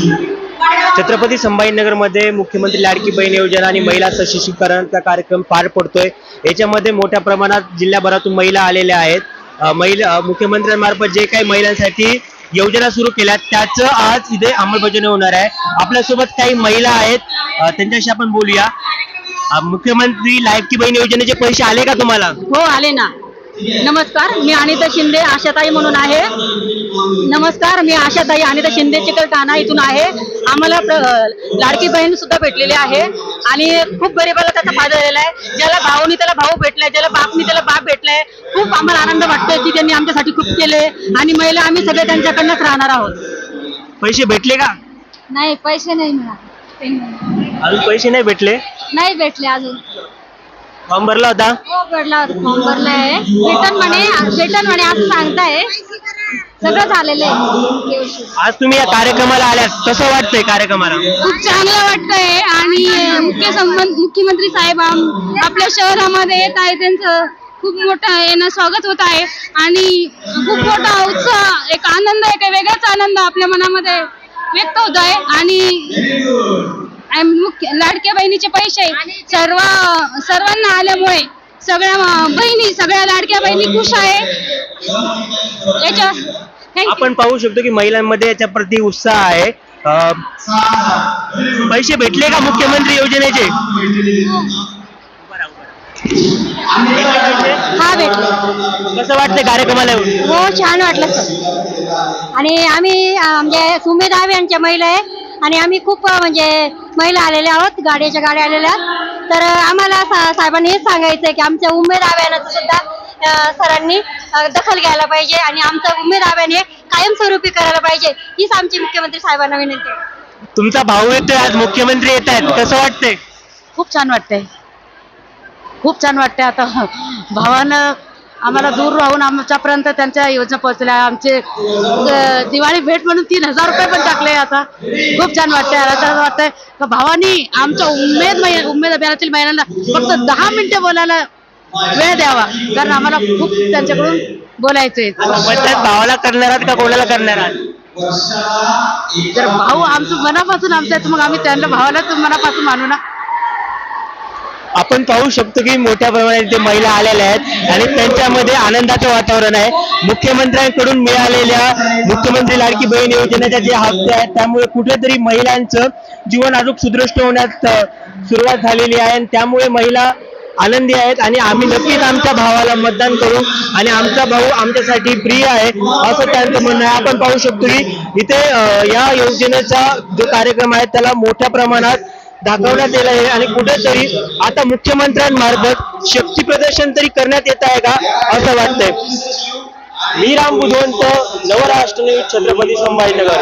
छत्रपती संभाजीनगरमध्ये मुख्यमंत्री लाडकी बहीण योजना आणि महिला सशक्तीकरणाचा कार्यक्रम पार पडतोय। याच्यामध्ये मोठ्या प्रमाणात जिल्ह्याभरातून महिला आलेल्या आहेत। महिला मुख्यमंत्र्यांमार्फत जे काही महिलांसाठी योजना सुरू केल्या त्याचं आज इथे अंमलबजावणी होणार आहे। आपल्यासोबत काही महिला आहेत, त्यांच्याशी आपण बोलूया। मुख्यमंत्री लाडकी बहीण योजनेचे पैसे आले का तुम्हाला? हो आले ना। नमस्कार, मी अनिता शिंदे आशाताई म्हणून आहे। नमस्कार, मी आशाताई अनिता शिंदे चिकलठाणा इथून आहे। आम्हाला लाडकी बहीण सुद्धा भेटलेली आहे आणि खूप गरीबाला त्याचा फायदा झालेला आहे। ज्याला भाऊनी त्याला भाऊ भेटलाय, ज्याला बापनी त्याला बाप भेटलाय। खूप आम्हाला आनंद वाटतोय की त्यांनी आमच्यासाठी खूप केले आणि महिला आम्ही सगळे त्यांच्याकडनंच राहणार आहोत। पैसे भेटले का? नाही, पैसे नाही मिळाले। अजून पैसे नाही भेटले? नाही भेटले अजून। फॉर्म भरला होता? हो भरला होता, फॉर्म भरलाय। रिटर्न म्हणे असं सांगताय। सगळं झालेलं आहे। आज तुम्ही या कार्यक्रमाला आल्यात, कसं वाटतंय कार्यक्रमाला? खूप चांगलं वाटतंय आणि मुख्यमंत्री साहेब आपल्या शहरामध्ये येत आहे, त्यांचं खूप मोठं स्वागत होत आहे आणि खूप मोठा उत्साह, एक आनंद, एक वेगळाच आनंद आपल्या मनामध्ये व्यक्त होत आहे। आणि लाडक्या बहिणीचे पैसे सर्वांना आल्यामुळे सगळ्या बहिणी, सगळ्या लाडक्या बहिणी खुश आहे। आपण पाहू शकतो की महिलांमध्ये याच्या प्रति उत्साह आहे। पैसे भेटले का मुख्यमंत्री योजनेचे? हा भेटले। कसं वाटतं कार्यक्रमाला? हो छान वाटलं सर। आणि आम्ही म्हणजे सुमेध आवे यांच्या महिला आहे आणि आम्ही खूप म्हणजे महिला आलेल्या आहोत, गाड्या आलेल्या। तर आम्हाला साहेबांनी हेच सांगायचं की आमच्या उमेद आव्यानाचं सुद्धा सरांनी दखल घ्यायला पाहिजे आणि आमचं उमेद आव्याने कायमस्वरूपी करायला पाहिजे, हीच आमची मुख्यमंत्री साहेबांना विनंती आहे। तुमचा भाऊ येतोय, आज मुख्यमंत्री येत आहेत, कसं वाटतंय? खूप छान वाटतंय, खूप छान वाटतंय। आता भावानं आम्हाला दूर राहून आमच्यापर्यंत त्यांच्या योजना पोहोचल्या। आमचे दिवाळी भेट म्हणून 3000 रुपये पण टाकले। आता खूप छान वाटतंय। आता वाटतंय का भावानी आमच्या उमेद अभियानातील महिलांना फक्त 10 मिनिटं बोलायला वेळ द्यावा, कारण आम्हाला खूप त्यांच्याकडून बोलायचंय। भावाला करणार आहात का कोणाला करणार आहात? जर भाऊ आमचं मनापासून आमच्या, मग आम्ही त्यांना भावालाच मनापासून मानू ना। आपण पाहू शकतो की मोठ्या प्रमाणात इथे महिला आलेल्या आहेत आणि त्यांच्यामध्ये आनंदाचं वातावरण आहे। मुख्यमंत्र्यांकडून मिळालेल्या मुख्यमंत्री लाडकी बहीण योजनेच्या जे हप्ते आहेत त्यामुळे कुठेतरी महिलांचं जीवन अजून सुदृढ होण्यास सुरुवात झालेली आहे आणि त्यामुळे महिला आनंदी आहेत आणि आम्ही नक्कीच आमच्या भावाला मतदान करू आणि आमचा भाऊ आमच्यासाठी प्रिय आहे असं त्यांचं म्हणणं आहे। आपण पाहू शकतो की इथे या योजनेचा जो कार्यक्रम आहे त्याला मोठ्या प्रमाणात दाखवण्यात येत आहे आणि कुठेतरी आता मुख्यमंत्र्यांमार्फत शक्ती प्रदर्शन तरी करण्यात येत आहे का असं वाटतंय। मी राम बुधवंत, नवराष्ट्र न्यूज, छत्रपती संभाजीनगर।